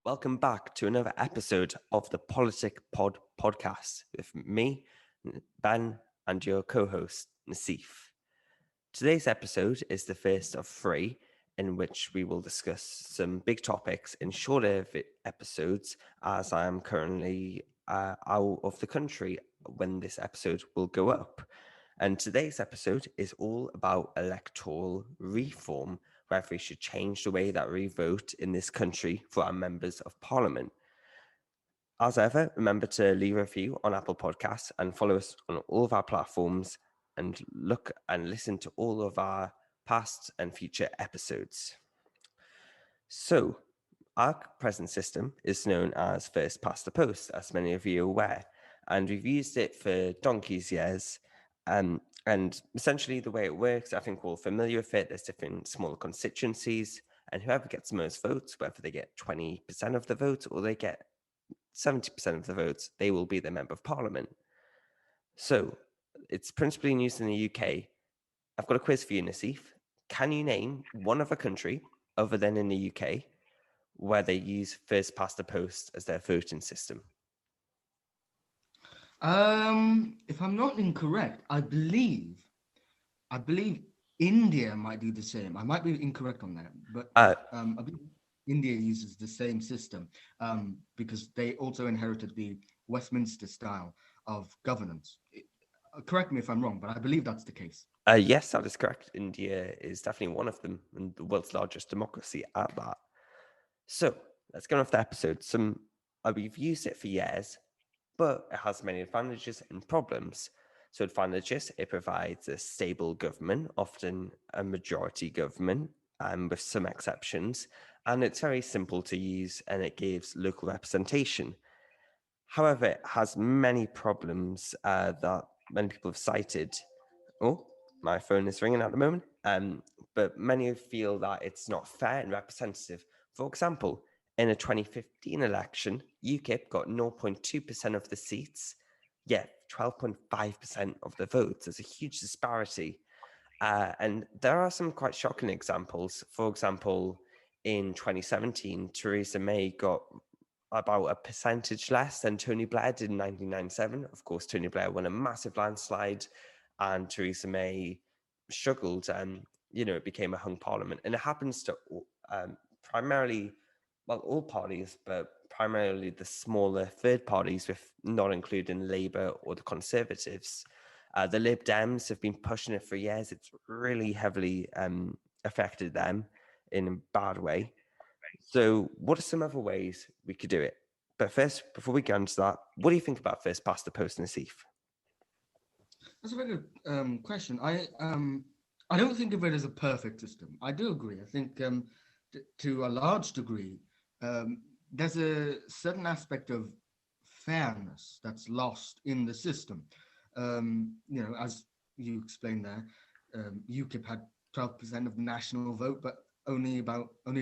Welcome back to another episode of the Politic Pod podcast with me, Ben, and your co-host, Nasif. Today's episode is the first of three in which we will discuss some big topics in shorter episodes as I am currently out of the country when this episode will go up. And today's episode is all about electoral reform, whether we should change the way that we vote in this country for our members of parliament. As ever, remember to leave a review on Apple Podcasts and follow us on all of our platforms and look and listen to all of our past and future episodes. So, our present system is known as first past the post, as many of you are aware, and we've used it for donkey's years. And essentially, the way it works, I think we're all familiar with it. There's different smaller constituencies, and whoever gets the most votes, whether they get 20% of the vote or they get 70% of the votes, they will be the member of parliament. So it's principally in use in the UK. I've got a quiz for you, Nasif. Can you name one other country other than in the UK where they use first past the post as their voting system? If I'm not incorrect, I believe India might do the same. I might be incorrect on that, but I believe India uses the same system because they also inherited the Westminster style of governance. Correct me if I'm wrong, but I believe that's the case. Yes, that is correct. India is definitely one of them, and the world's largest democracy at that. So let's get off the episode. We've used it for years, but it has many advantages and problems. So advantages, it provides a stable government, often a majority government, with some exceptions, and it's very simple to use and it gives local representation. However, it has many problems that many people have cited. Oh, my phone is ringing at the moment. But many feel that it's not fair and representative. For example, in a 2015 election, UKIP got 0.2% of the seats, yet 12.5% of the votes. There's a huge disparity. And there are some quite shocking examples. For example, in 2017, Theresa May got about a percentage less than Tony Blair did in 1997. Of course, Tony Blair won a massive landslide and Theresa May struggled. It became a hung parliament. And it happens to primarily, well, all parties, but primarily the smaller third parties, with not including Labour or the Conservatives. The Lib Dems have been pushing it for years. It's really heavily affected them in a bad way. So, what are some other ways we could do it? But first, before we get into that, what do you think about first past the post, Nasif? That's a very good question. I don't think of it as a perfect system. I do agree. I think to a large degree, there's a certain aspect of fairness that's lost in the system. As you explained there, UKIP had 12% of the national vote, but only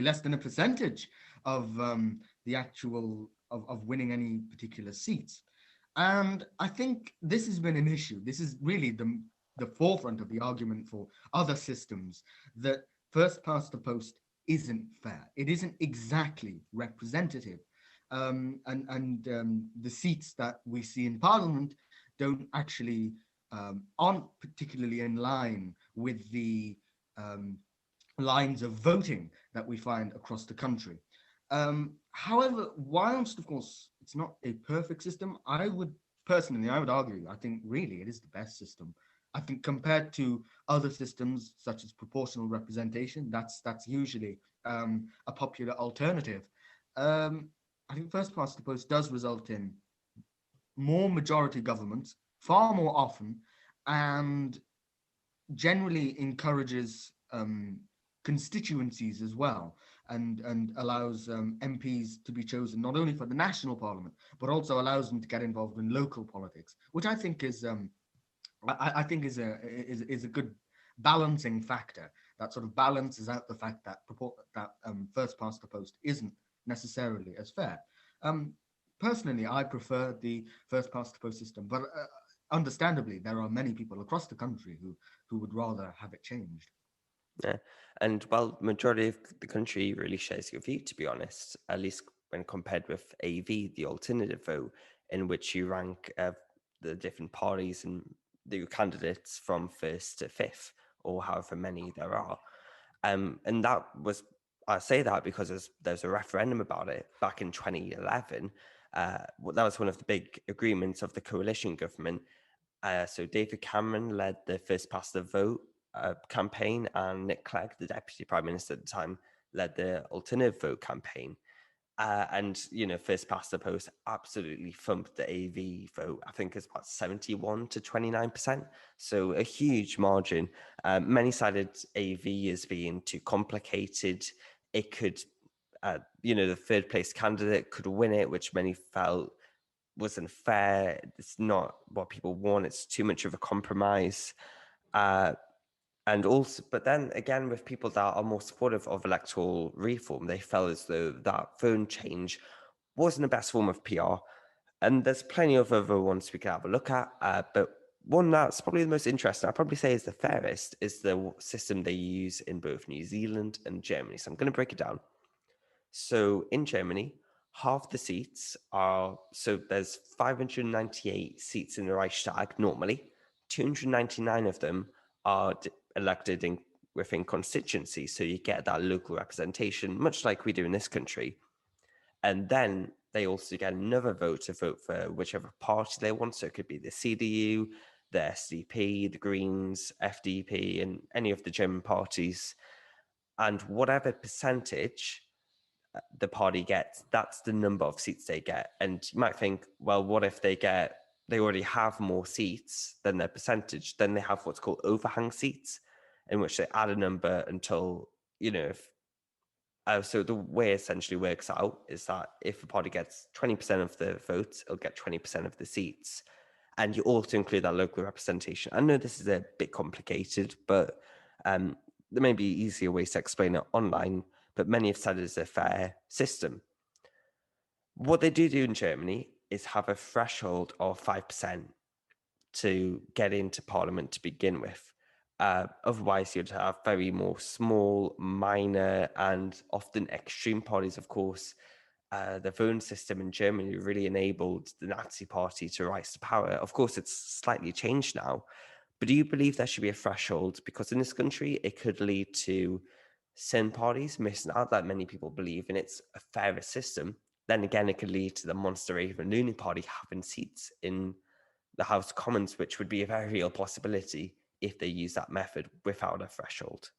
less than a percentage of the actual of winning any particular seats. And I think this has been an issue. This is really the forefront of the argument for other systems, that first past the post isn't fair. It isn't exactly representative. The seats that we see in Parliament don't actually aren't particularly in line with the lines of voting that we find across the country. However, whilst of course it's not a perfect system, I would argue, I think really it is the best system. I think compared to other systems such as proportional representation, that's usually a popular alternative. I think first past the post does result in more majority governments far more often, and generally encourages constituencies as well, and allows MPs to be chosen not only for the national parliament, but also allows them to get involved in local politics, which I think is a good balancing factor that sort of balances out the fact that first past the post isn't necessarily as fair. Personally, I prefer the first past the post system, but understandably, there are many people across the country who would rather have it changed. Yeah. And well, majority of the country really shares your view, to be honest, at least when compared with AV, the alternative vote, in which you rank the different parties and the candidates from first to fifth, or however many there are. And that was, I say that because there's a referendum about it back in 2011. That was one of the big agreements of the coalition government. So David Cameron led the First Past the Vote campaign, and Nick Clegg, the Deputy Prime Minister at the time, led the Alternative Vote campaign. And, First Past the Post absolutely thumped the AV vote. I think it's about 71 to 29%. So a huge margin. Many cited AV as being too complicated. It could, the third place candidate could win it, which many felt wasn't fair. It's not what people want. It's too much of a compromise. And also, but then again, with people that are more supportive of electoral reform, they felt as though that phone change wasn't the best form of PR. And there's plenty of other ones we could have a look at. But one that's probably the most interesting, I'd probably say is the fairest, is the system they use in both New Zealand and Germany. So I'm going to break it down. So in Germany, half the seats are, so there's 598 seats in the Reichstag normally, 299 of them are elected within constituencies. So you get that local representation, much like we do in this country. And then they also get another vote to vote for whichever party they want. So it could be the CDU, the SDP, the Greens, FDP, and any of the German parties. And whatever percentage the party gets, that's the number of seats they get. And you might think, well, what if they already have more seats than their percentage? Then they have what's called overhang seats, in which they add a number until, if so the way it essentially works out is that if a party gets 20% of the votes, it'll get 20% of the seats. And you also include that local representation. I know this is a bit complicated, but there may be easier ways to explain it online, but many have said it's a fair system. What they do in Germany is have a threshold of 5% to get into parliament to begin with. Otherwise, you'd have very more small, minor, and often extreme parties, of course. The voting system in Germany really enabled the Nazi party to rise to power. Of course, it's slightly changed now. But do you believe there should be a threshold? Because in this country, it could lead to certain parties missing out that many people believe, and it's a fairer system. Then again, it could lead to the Monster AV Referendum party having seats in the House of Commons, which would be a very real possibility if they use that method without a threshold.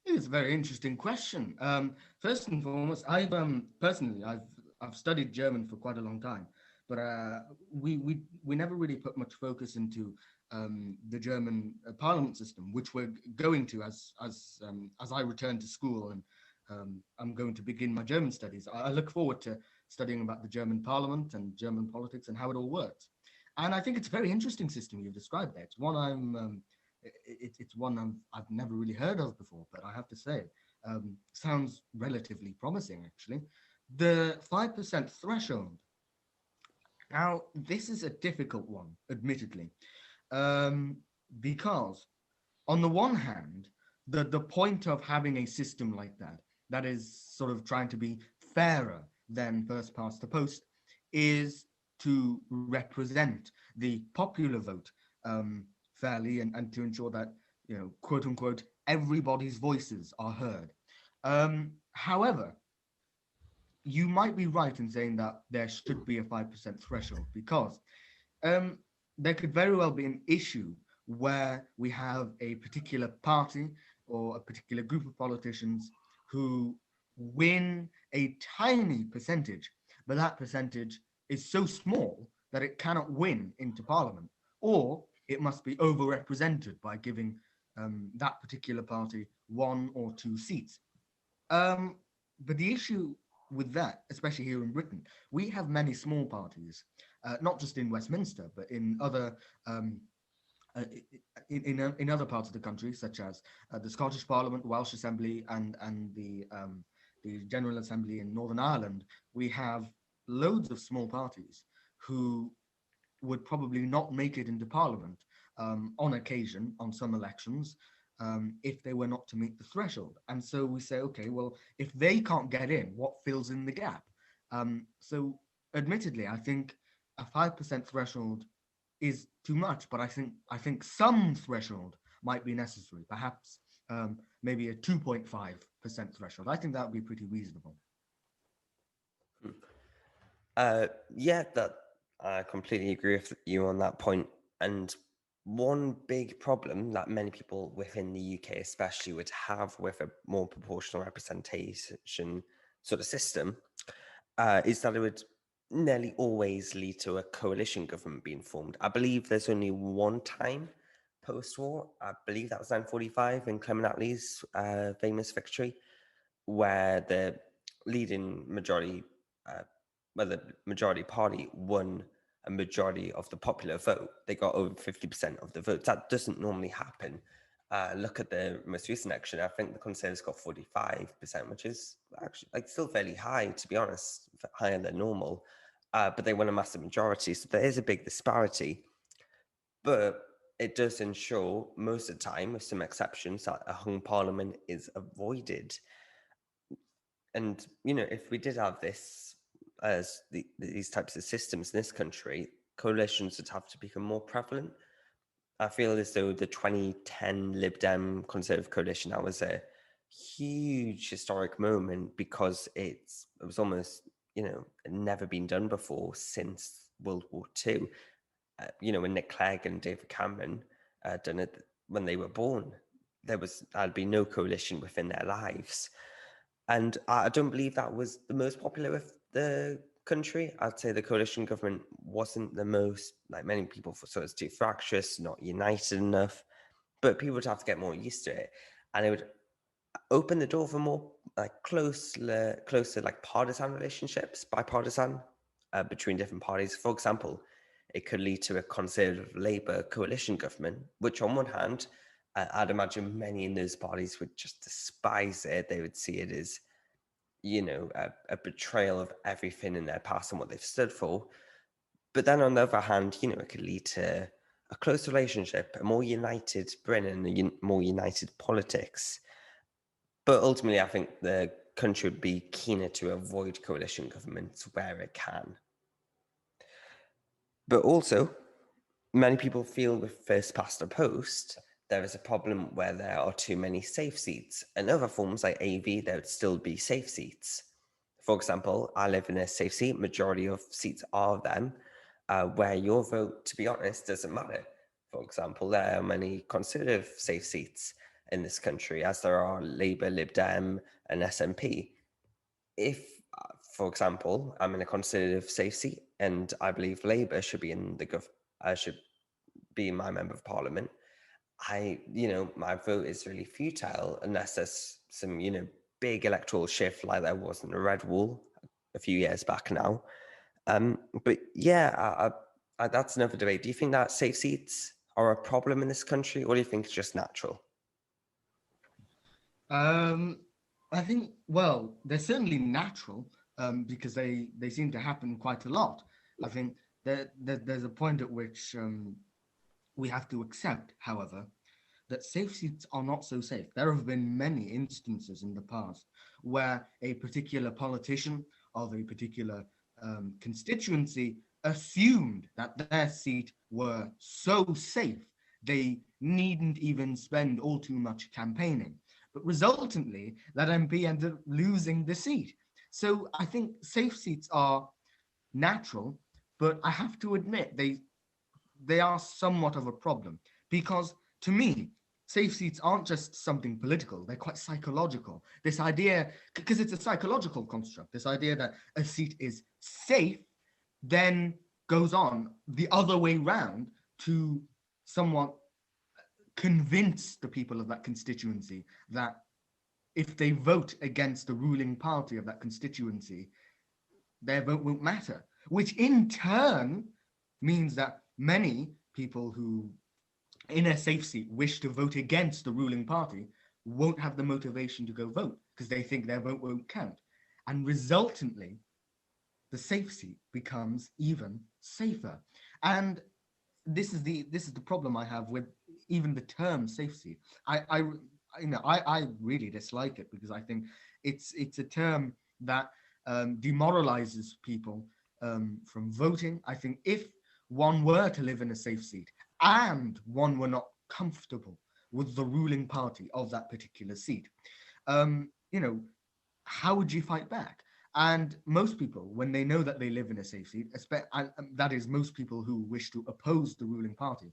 It's a very interesting question. First and foremost, I've personally I've studied German for quite a long time, but we never really put much focus into the German parliament system, which we're going to as I return to school and I'm going to begin my German studies. I look forward to studying about the German parliament and German politics and how it all works. And I think it's a very interesting system you've described there. It's one it's one I've never really heard of before, but I have to say, sounds relatively promising, actually. The 5% threshold. Now, this is a difficult one, admittedly, because on the one hand, the point of having a system like that is sort of trying to be fairer than first past the post, is to represent the popular vote fairly and to ensure that, quote unquote, everybody's voices are heard. However, you might be right in saying that there should be a 5% threshold, because there could very well be an issue where we have a particular party or a particular group of politicians who win a tiny percentage, but that percentage is so small that it cannot win into parliament, or it must be overrepresented by giving that particular party 1 or 2 seats. But the issue with that, especially here in Britain, we have many small parties, not just in Westminster, but in other in other parts of the country, such as the Scottish Parliament, Welsh Assembly, and the General Assembly in Northern Ireland. We have loads of small parties who would probably not make it into Parliament on occasion, on some elections, if they were not to meet the threshold. And so we say, okay, well, if they can't get in, what fills in the gap? So admittedly, I think a 5% threshold is too much, but I think some threshold might be necessary. Perhaps maybe a 2.5% threshold. I think that would be pretty reasonable. Yeah, that I completely agree with you on that point. And one big problem that many people within the UK, especially, would have with a more proportional representation sort of system is that it would nearly always lead to a coalition government being formed. I believe there's only one time post-war, I believe that was 1945 in Clement Attlee's famous victory, where the leading majority, the majority party won a majority of the popular vote. They got over 50% of the votes. That doesn't normally happen. Look at the most recent election. I think the Conservatives got 45%, which is actually still fairly high, to be honest, higher than normal. But they won a massive majority, so there is a big disparity. But it does ensure most of the time, with some exceptions, that a hung parliament is avoided. And if we did have this as these types of systems in this country, coalitions would have to become more prevalent. I feel as though the 2010 Lib Dem Conservative coalition, that was a huge historic moment because it was almost never been done before since World War II. When Nick Clegg and David Cameron done it when they were born, there'd be no coalition within their lives. And I don't believe that was the most popular with the country. I'd say the coalition government wasn't the most, like many people thought it was too fractious, not united enough. But people would have to get more used to it. And it would open the door for more closer like partisan relationships, bipartisan, between different parties. For example, it could lead to a Conservative Labour coalition government, which on one hand, I'd imagine many in those parties would just despise it. They would see it as, a betrayal of everything in their past and what they've stood for. But then on the other hand, it could lead to a close relationship, a more united Britain, and more united politics. But ultimately, I think the country would be keener to avoid coalition governments where it can. But also, many people feel with first past the post, there is a problem where there are too many safe seats. In other forms like AV, there would still be safe seats. For example, I live in a safe seat. Majority of seats are them, where your vote, to be honest, doesn't matter. For example, there are many Conservative safe seats in this country, as there are Labour, Lib Dem, and SNP. If, for example, I'm in a Conservative safe seat, and I believe Labour should be in should be my member of Parliament, my vote is really futile unless there's some, big electoral shift like there was in the Red Wall a few years back now. But yeah, that's another debate. Do you think that safe seats are a problem in this country, or do you think it's just natural? I think, well, they're certainly natural because they seem to happen quite a lot. I think there's a point at which we have to accept, however, that safe seats are not so safe. There have been many instances in the past where a particular politician of a particular constituency assumed that their seat were so safe they needn't even spend all too much campaigning. But resultantly, that MP ended up losing the seat. So I think safe seats are natural, but I have to admit they are somewhat of a problem because, to me, safe seats aren't just something political, they're quite psychological. This idea, because it's a psychological construct, this idea that a seat is safe then goes on the other way round to somewhat convince the people of that constituency that if they vote against the ruling party of that constituency, their vote won't matter, which in turn means that many people who in a safe seat wish to vote against the ruling party won't have the motivation to go vote because they think their vote won't count. And resultantly, the safe seat becomes even safer. And this is the problem I have with even the term safe seat. I really dislike it because I think it's a term that demoralizes people from voting. I think if one were to live in a safe seat and one were not comfortable with the ruling party of that particular seat, you know, how would you fight back? And most people, when they know that they live in a safe seat, and that is most people who wish to oppose the ruling party,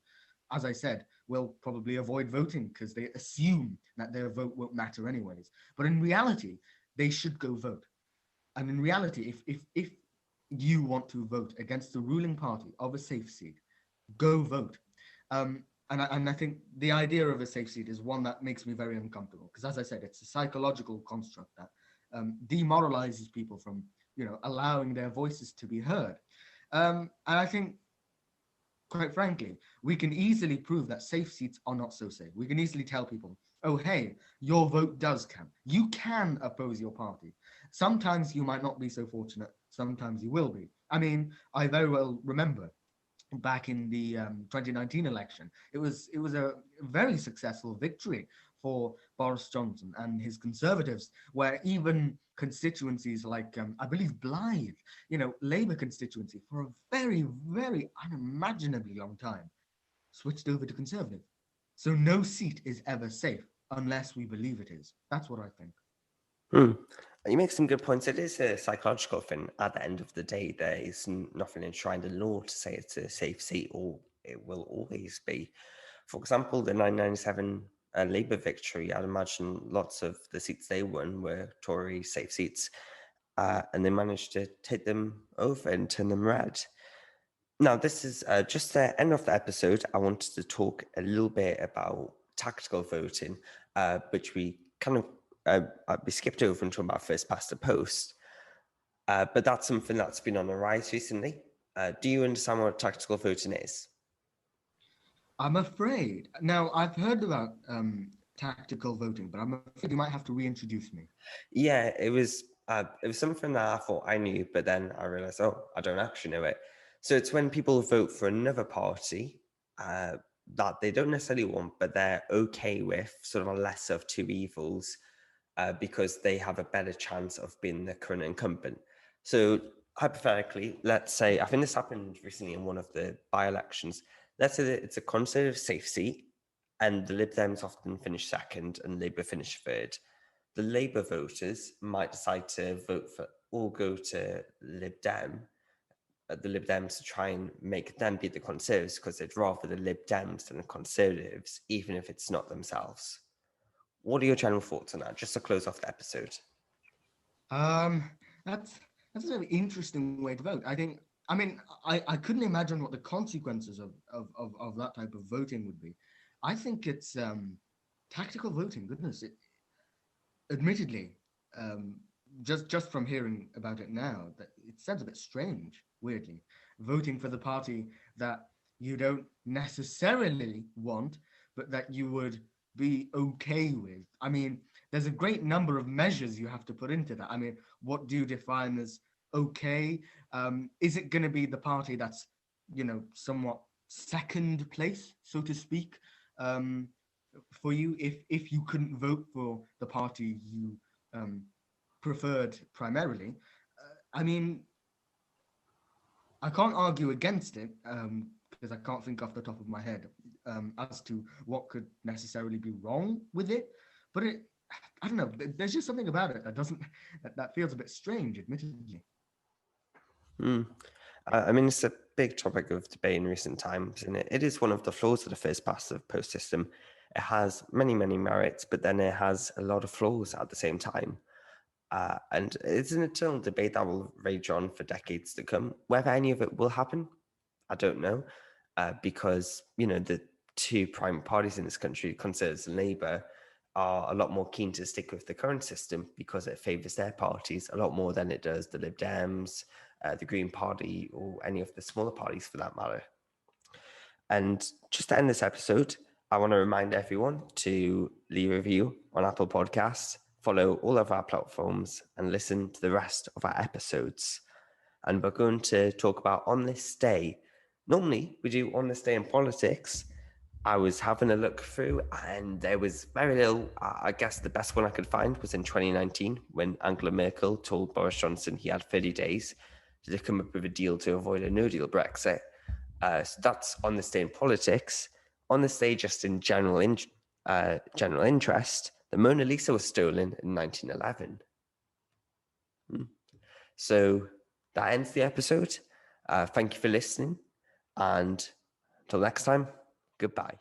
as I said, will probably avoid voting because they assume that their vote won't matter anyways. But in reality, they should go vote. And in reality, if you want to vote against the ruling party of a safe seat, go vote. And I think the idea of a safe seat is one that makes me very uncomfortable because, as I said, it's a psychological construct that demoralizes people from, allowing their voices to be heard. And I think, quite frankly, we can easily prove that safe seats are not so safe. We can easily tell people, oh, hey, your vote does count. You can oppose your party. Sometimes you might not be so fortunate. Sometimes you will be. I mean, I very well remember back in the 2019 election, it was a very successful victory for Boris Johnson and his Conservatives, where even constituencies like, I believe, Blyth, Labour constituency, for a very, very unimaginably long time, switched over to Conservative. So no seat is ever safe unless we believe it is. That's what I think. You make some good points. It is a psychological thing. At the end of the day, there is nothing enshrined in law to say it's a safe seat, or it will always be. For example, the 1997 Labour victory, I'd imagine lots of the seats they won were Tory safe seats, and they managed to take them over and turn them red. Now, this is just the end of the episode. I wanted to talk a little bit about tactical voting, which we kind of we skipped over until about first past the post. But that's something that's been on the rise recently. Do you understand what tactical voting is? I'm afraid. Now, I've heard about tactical voting, but I'm afraid you might have to reintroduce me. Yeah, it was something that I thought I knew, but then I realized, oh, I don't actually know it. So it's when people vote for another party that they don't necessarily want, but they're okay with, sort of a lesser of two evils, because they have a better chance of being the current incumbent. So hypothetically, let's say, I think this happened recently in one of the by-elections. Let's say that it's a Conservative safe seat, and the Lib Dems often finish second and Labour finish third. The Labour voters might decide to vote for or go to the Lib Dems, to try and make them beat the Conservatives because they'd rather the Lib Dems than the Conservatives, even if it's not themselves. What are your general thoughts on that, just to close off the episode? That's a very interesting way to vote. I couldn't imagine what the consequences of that type of voting would be. I think it's tactical voting. Goodness, admittedly, just from hearing about it now, that it sounds a bit strange, weirdly, voting for the party that you don't necessarily want, but that you would be okay with. I mean, there's a great number of measures you have to put into that. I mean, what do you define as okay? Is it going to be the party that's, somewhat second place, so to speak, for you, if you couldn't vote for the party you preferred primarily? I mean, I can't argue against it because I can't think off the top of my head as to what could necessarily be wrong with it. But I don't know. There's just something about it that feels a bit strange, admittedly. I mean, it's a big topic of debate in recent times, and it is one of the flaws of the first past the post system. It has many, many merits, but then it has a lot of flaws at the same time. And it's an eternal debate that will rage on for decades to come. Whether any of it will happen, I don't know, because, the two prime parties in this country, Conservatives and Labour, are a lot more keen to stick with the current system because it favours their parties a lot more than it does the Lib Dems, the Green Party, or any of the smaller parties for that matter. And just to end this episode, I want to remind everyone to leave a review on Apple Podcasts, follow all of our platforms, and listen to the rest of our episodes. And we're going to talk about On This Day. Normally, we do On This Day in politics, I was having a look through, and there was very little. I guess the best one I could find was in 2019, when Angela Merkel told Boris Johnson he had 30 days to come up with a deal to avoid a no-deal Brexit. So that's on this day in politics. On this day, just in general interest, the Mona Lisa was stolen in 1911. So that ends the episode. Thank you for listening, and until next time, goodbye.